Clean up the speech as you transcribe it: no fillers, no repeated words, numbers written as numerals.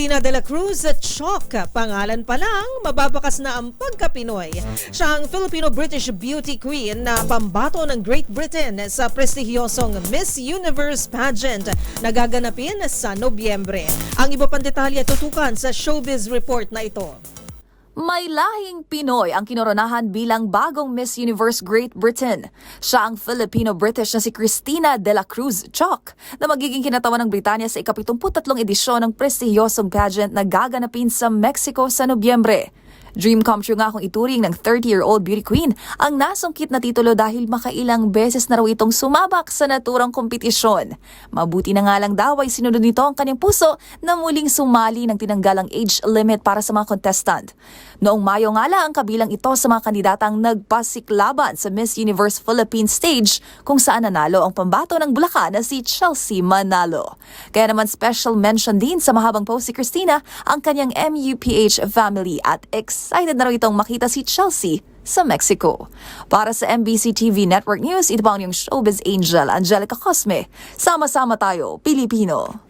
Cristina de la Cruz Choc. Pangalan pa lang, mababakas na ang pagka-Pinoy. Siya ang Filipino-British beauty queen na pambato ng Great Britain sa prestigyosong Miss Universe pageant na gaganapin sa Nobyembre. Ang iba pang detalye tutukan sa Showbiz Report na ito. May lahing Pinoy ang kinoronahan bilang bagong Miss Universe Great Britain. Siya ang Filipino-British na si Cristina de la Cruz Choc na magiging kinatawan ng Britanya sa ika-73 edisyon ng prestihiyosong pageant na gaganapin sa Mexico sa Nobyembre. Dream come true nga kung ituring ng 30-year-old beauty queen ang nasungkit na titulo dahil makailang beses na raw itong sumabak sa naturang kompetisyon. Mabuti na nga lang daw ay sinunod nito ang kanyang puso na muling sumali ng tinanggalang age limit para sa mga contestant. Noong Mayo nga lang kabilang ito sa mga kandidatang nagpasiklaban sa Miss Universe Philippines stage kung saan nanalo ang pambato ng Bulacan na si Chelsea Manalo. Kaya naman special mention din sa mahabang post si Cristina ang kanyang MUPH family at excited na raw itong makita si Chelsea sa Mexico. Para sa MBC TV Network News, ito pa ang iyong showbiz angel, Angelica Cosme. Sama-sama tayo, Pilipino.